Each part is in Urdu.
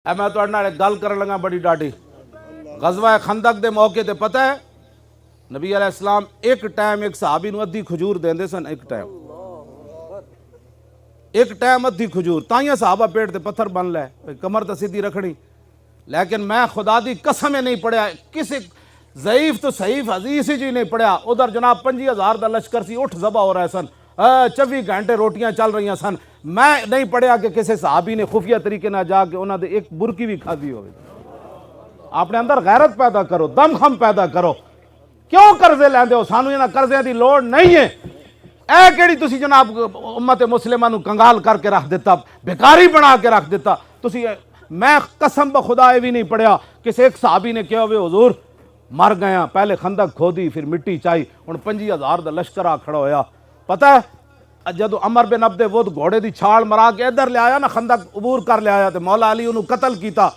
اے میں تو اڑنا ایک گل کرن لگا بڑی ڈاڈی غزوہ خندق دے موقع تے پتہ ہے نبی علیہ السلام ایک ٹائم ایک صحابی نو ادھی کھجور دیندے سن ایک ٹائم ادھی کھجور تائیاں صحابہ پیٹ تے پتھر بن لے کمر تے سیدھی رکھنی لیکن میں خدا دی قسم نہیں پڑھیا کسی ضعیف تو صحیح حدیث ہی نہیں پڑھیا ادھر جناب 50,000 دا لشکر سی اٹھ ذبح ہو رہے سن 24 گھنٹے روٹیاں چل رہی سن میں نہیں پڑھیا کہ کسی صحابی نے خفیہ طریقے نہ جا کے انہوں نے ایک برکی بھی کھادی ہوئے اپنے اندر غیرت پیدا کرو دم خم پیدا کرو کیوں قرضے لیندے ہو سانو انہاں قرضے دی لوڑ نہیں ہے اے کیڑی تسی جناب امت مسلمہ نو کنگال کر کے رکھ دیتا بیکاری بنا کے رکھ دیتا تسی میں قسم بخدا بھی نہیں پڑھیا کسی ایک صحابی نے کہا ہوئے حضور مر گیا پہلے خندق کھودی پھر مٹی چائی ہن 50,000 دا لشکر آ کھڑا ہویا پتہ ہے جدو عمر بن عبد ود گھوڑے دی چھال مرا کے ادھر لے آیا نا خندق عبور کر لے آیا تے مولا علی انہوں قتل کیتا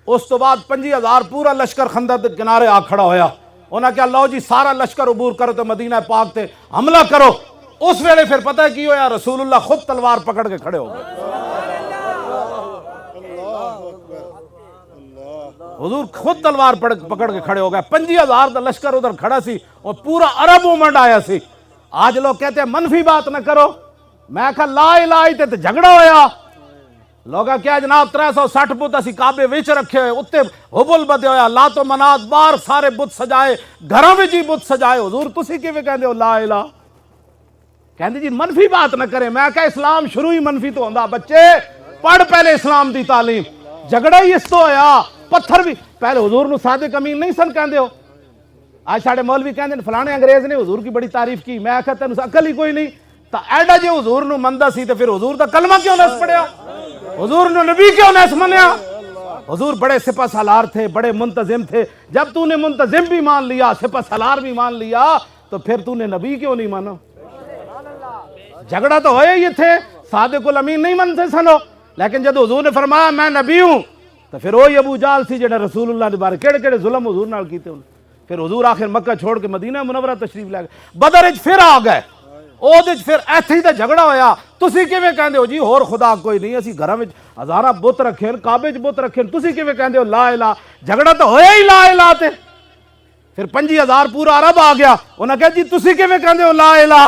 اس تو بعد 50,000 پورا لشکر خندق دے کنارے آ کھڑا ہویا انہاں کہا لو جی سارا لشکر عبور کرو تو مدینہ پاک تے حملہ کرو اس ویلے پھر پتہ ہے کی ہویا رسول اللہ خود تلوار پکڑ کے کھڑے ہو گئے حضور خود تلوار پکڑ کے کھڑے ہو گئے 50,000 دا لشکر ادھر کھڑا سی اور پورا عرب مومنٹ آیا سی آج لوگ کہتے ہیں منفی بات نہ کرو میں کہا لا الہ تے جھگڑا ہویا لوگا کیا جناب 360 بت اسی کعبے وچ رکھے ہوئے اتے حبل بدے ہویا لات و منات بار سارے بت سجائے گھروں وچ ہی بت سجائے حضور تسی کیویں کہندے ہو لا الہ کہندے جی منفی بات نہ کرے میں کہا اسلام شروع ہی منفی تو ہوندا بچے پڑھ پہلے اسلام دی تعلیم جھگڑا ہی اس تو ہویا پتھر بھی پہلے حضور نو صادق امین نہیں سن کہندے ہو آج ساڑے مولوی کہندے فلانے انگریز نے حضور کی بڑی تعریف کی میں کہتا تینوں عقل ہی کوئی نہیں تا ایڈا جے حضور نو مندہ سی تے پھر حضور دا کلمہ کیوں نہ پڑھیا حضور نو نبی کیوں نہ منیا حضور بڑے سپہ سالار تھے بڑے منتظم تھے جب تو نے منتظم بھی مان لیا سپہ سالار بھی مان لیا تو پھر تو نے نبی کیوں نہیں مانا جھگڑا تو ہوئے یہ تھے صادق الامین نہیں منتے سنو لیکن جب حضور نے فرمایا میں نبی ہوں تو پھر وہی ابو جال سی جڑا رسول اللہ دے بارے کیڑے کیڑے ظلم حضور نال کیتے انہوں پھر حضور آخر مکہ چھوڑ کے مدینہ منورہ تشریف لے گئے بدر وچ پھر آ گئے او دے پھر ایتھے ہی تے جھگڑا ہویا تسی کیویں کہندے ہو جی ہور خدا کوئی نہیں اسی گھراں وچ ہزاراں بت رکھے کعبے وچ بت رکھے تسی کیویں کہندے ہو لا الہ جھگڑا تو ہویا ہی لا الہ تے پھر 50,000 پورا عرب آ گیا انہاں کہا جی تسی کیویں کہندے ہو لا الہ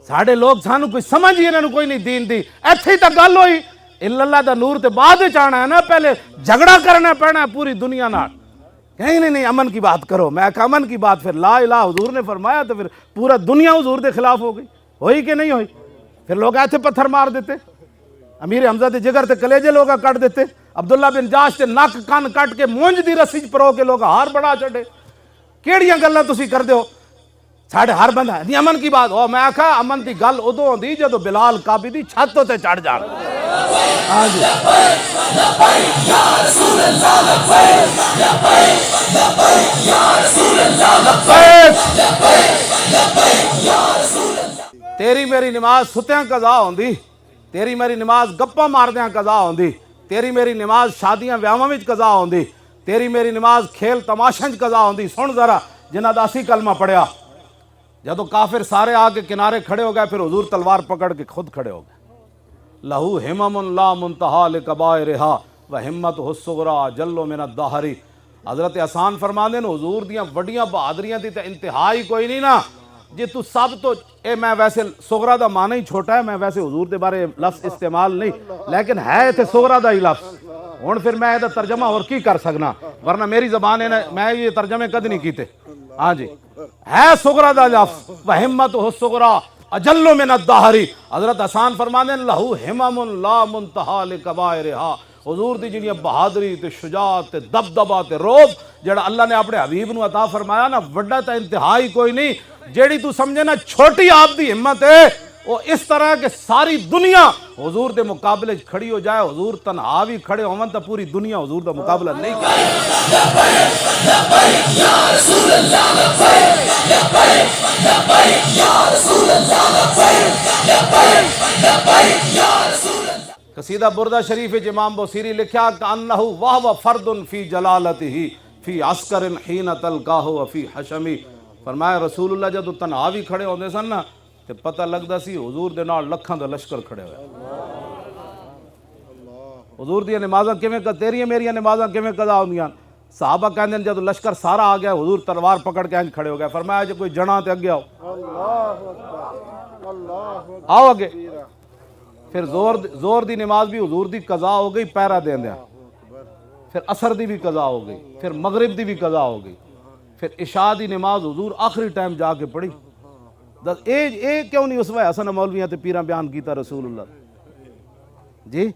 ساڈے لوگ سانو کوئی سمجھ ہی انہاں نوں کوئی نہیں دین دی ایتھے ہی تے گل ہوئی الا اللہ دا نور تے بعد وچ آنا ہے نا پہلے جھگڑا کرنا پینا ہے پوری دنیا نال کہیں نہیں امن کی بات کرو میں کہا امن کی بات پھر لا الہ حضور نے فرمایا تو پھر پورا دنیا حضور دے خلاف ہو گئی ہوئی کہ نہیں ہوئی پھر لوگ ایتھے پتھر مار دیتے امیر حمزہ دے جگر تے کلیجے لوگا کٹ دیتے عبداللہ بن جاش تے نک کان کٹ کے مونج دی رسی پرو کے لوگ ہار بڑا چڑھے کیڑیاں گلاں تسی کردے ہو ساڑھے ہر بندہ نہیں امن کی بات ہو میں کہا امن دی گل ادو ہوندی جدو بلال کعبی دی چھتوں تے چڑھ جان تیری میری نماز ستیاں قضا ہوندی تیری میری نماز گپاں ماردیاں قضا ہوندی تیری میری نماز شادیاں ویاواں وچ قضا ہوندی تیری میری نماز کھیل تماشاں وچ قضا ہوندی سن ذرا جنہاں دا اسی کلمہ پڑھیا جدو کافر سارے آ کے کنارے کھڑے ہو گئے پھر حضور تلوار پکڑ کے خود کھڑے ہو گئے لہو ہمم لا منتہا لکبائرہا وہمت الصغریٰ جل من الدہر حضرت حسان فرما دے حضور دیاں وڈیاں بہادریاں دی تے انتہائی کوئی نہیں نا جی تو سب تو اے میں ویسے صغریٰ دا معنی ہی چھوٹا ہے میں ویسے حضور دے بارے لفظ استعمال نہیں لیکن ہے تے صغریٰ دا ہی لفظ ہن پھر میں یہ ترجمہ اور کی کر سکنا ورنہ میری زبان ہے میں یہ ترجمے کد نہیں کیتے ہاں جی ہے صغریٰ دا لفظ وہمت الصغریٰ اجل من الدہر حضرت حسان فرمانے لہو ہمم لا منتہا لکبائرہا حضور دی جنیاں بہادری تے شجاعت تے دبدبہ تے روب جڑا اللہ نے اپنے حبیب نو عطا فرمایا نا وڈا تے انتہائی کوئی نہیں جیڑی تو سمجھے نا چھوٹی آپ دی ہمت ہے وہ اس طرح کہ ساری دنیا حضور دے مقابلے کھڑی ہو جائے حضور تنہا بھی کھڑے ہون تو پوری دنیا حضور دا مقابلہ نہیں کرے قصیدہ بردہ شریف امام بوسیری لکھا کہ انہو وہو فرد فی جلالتہ فی عسکر حین تلقاہ وفی حشمی فرمایا رسول اللہ جدو تنہا بھی کھڑے ہوندے سن نا تے پتہ لگدا سی حضور دے نال لکھاں دا لشکر کھڑے ہوئے حضور دی نمازاں کیویں تیریاں میریاں نمازاں کیویں قضا ہوندیاں؟ صحابہ کہندے جب لشکر سارا آ گیا حضور تلوار پکڑ کے کھڑے ہو گئے، فرمایا جو کوئی جنا تے اگے آؤ، آؤ اگے۔ پھر زور دی نماز بھی حضور دی قضا ہو گئی پیرا دیندیاں، پھر عصر دی بھی قضا ہو گئی، پھر مغرب دی بھی قضا ہو گئی، پھر عشاء دی نماز حضور آخری ٹائم جا کے پڑھی۔ اے کیوں نہیں اسوہ حسن مولویاں تے پیراں بیان کیتا رسول اللہ جی؟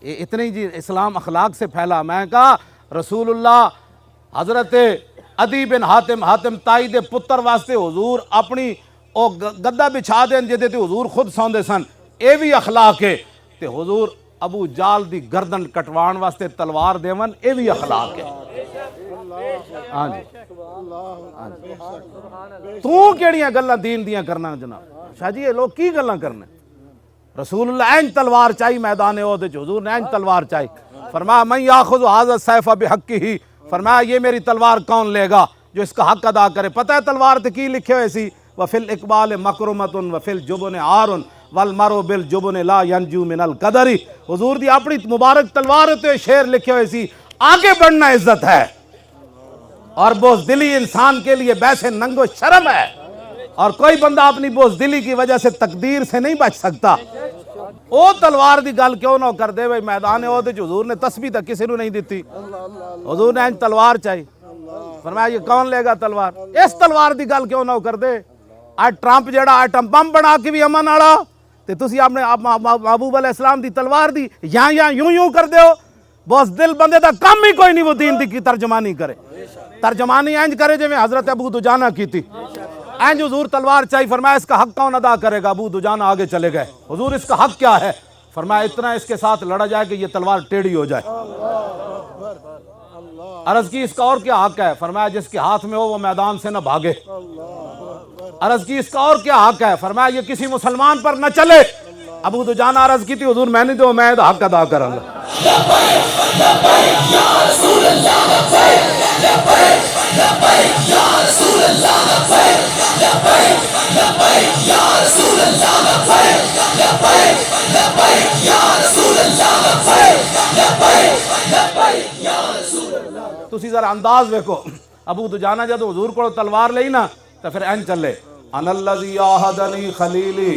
اتنے جی اسلام اخلاق سے پھیلا۔ میں کہا رسول اللہ حضرت عدی بن حاتم تائی دے پتر واسطے حضور اپنی او گدا بچھا دین جدے تے حضور خود سوندے سن، اے بھی اخلاق ہے۔ تے حضور ابو جال دی گردن کٹوان واسطے تلوار دیون، اے بھی اخلاق ہے۔ ہاں جی تو کیڑیاں گلاں دین دیاں کرنا جناب؟ شاہ جی یہ لوگ کی گلاں کرنے؟ رسول اللہ اینج تلوار چاہی میدان عہد وچ، حضور نے اینج تلوار چاہی۔ فرمایا من یاخذ ھذا السیف بحقہ، فرمایا یہ میری تلوار کون لے گا جو اس کا حق ادا کرے۔ پتہ ہے تلوار تے کی لکھے ہوئے سی؟ وفی الاقبال مکرمۃ وفی الجبن عار والمرء بالجبن لا ینجو من القدر۔ حضور دی اپنی مبارک تلوار تے شعر لکھے ہوئے سی، آگے بڑھنا عزت ہے اور بزدلی انسان کے لیے بیسے ننگ و شرم ہے، اور کوئی بندہ اپنی بزدلی کی وجہ سے تقدیر سے نہیں بچ سکتا۔ او تلوار دی گل کیوں نہ کر دے بھئی؟ میدان عہد وچ حضور نے تسبیح تک کسی نو نہیں دیتی، حضور نے انج تلوار چاہی۔ فرمایا یہ کون لے گا تلوار؟ اس تلوار دی گل کیوں نہ کر دے؟ آج ٹرمپ جیڑا ایٹم بم بنا کے بھی امن والا، تے تسی اپنے محبوب علیہ السلام دی تلوار دی یوں کر دیو۔ بس دل بندے دا کام ہی کوئی نہیں وہ دین دی کی ترجمانی کرے، ترجمانی انج کرے جو میں حضرت ابو دجانہ کی تھی، انج حضور تلوار چاہی۔ فرمایا اس کا حق کون ادا کرے گا؟ ابو دجانہ آگے چلے گئے، حضور اس کا حق کیا ہے؟ فرمایا اتنا اس کے ساتھ لڑا جائے کہ یہ تلوار ٹیڑھی ہو جائے۔ عرض کی اس کا اور کیا حق ہے؟ فرمایا جس کے ہاتھ میں ہو وہ میدان سے نہ بھاگے۔ عرض کی اس کا اور کیا حق ہے؟ فرمایا یہ کسی مسلمان پر نہ چلے۔ ابو دجانہ عرض کی تھی حضور میں نہیں دو، میں حق ادا کروں گا۔ تسی ذرا انداز دیکھو، ابو دجانہ جب حضور کو تلوار لئی نا تو پھر این چلے، انا الذی عاہدنی خلیلی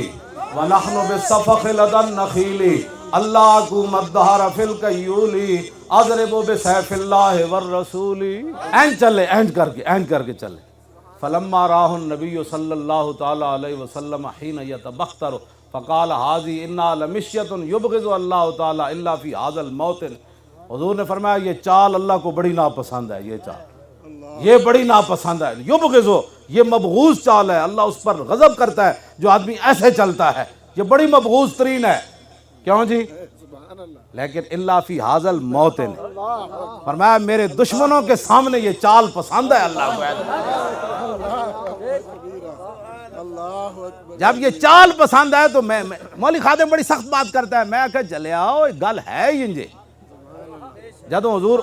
ونحن بالصفق لدى النخیل اللہ کو مدہر فی الکیولی اضرب بسیف اللہ والرسول۔ این چلے، این کر کے چلے۔ فلما راہ النبی صلی اللہ تعالی علیہ وسلم حین یتبختر فقال ھذی انا لمشیۃ یبغض اللہ تعالی الا فی ھذا الموطن۔ حضور نے فرمایا یہ چال اللہ کو بڑی ناپسند ہے، یہ چال یہ بڑی ناپسند ہے، یبغضو یہ مبغوض چال ہے، اللہ اس پر غضب کرتا ہے جو آدمی ایسے چلتا ہے، یہ بڑی مبغوض ترین ہے۔ کیوں جی؟ لیکن اللہ فی ھذا الموطن، فرمایا میرے دشمنوں کے سامنے یہ چال پسند ہے اللہ کو۔ جب یہ چال پسند ہے تو میں مولی خادم بڑی سخت بات کرتا ہے، میں کہ چلے آؤ گل ہے انجے۔ جدوں حضور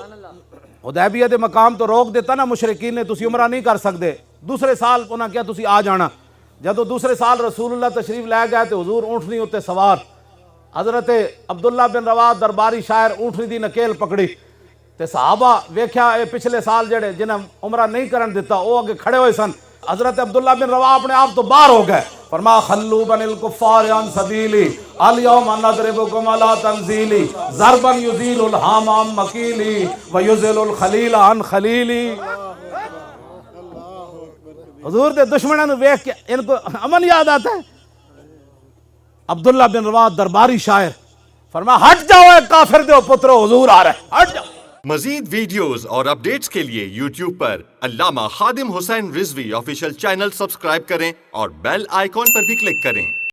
حدیبیہ دے مقام تو روک دیتا نا مشرکین نے، تسی عمرہ نہیں کر سکتے، دوسرے سال انہاں کیا تسی آ جانا۔ جدوں دوسرے سال رسول اللہ تشریف لے گئے تو حضور اونٹنی اتے سوار، حضرت عبداللہ بن رواح درباری شاعر اونٹنی دی نکیل پکڑی تے صحابہ ویکھیا اے پچھلے سال جڑے جنہاں عمرہ نہیں کرن دیتا او اگے کھڑے ہوئے سن۔ حضرت عبداللہ بن رواح اپنے آپ تو باہر ہو گئے، فرمایا خلو بن الکفار عن سبیلی الیوم نضربکم علی تنزیلی ضربا یزیل الہام عن مکیلی ویزل الخلیل عن خلیلی۔ حضور دے دشمنوں نے ویکھ کے ان کو امن یاد آتا ہے۔ عبداللہ بن رواح درباری شاعر فرمایا ہٹ جاؤ اے کافر دے پترو، حضور آ رہے، ہٹ جاؤ۔ مزید ویڈیوز اور اپڈیٹس کے لیے یوٹیوب پر علامہ Khadim Hussain Rizvi official channel subscribe کریں اور بیل آئیکن پر بھی کلک کریں۔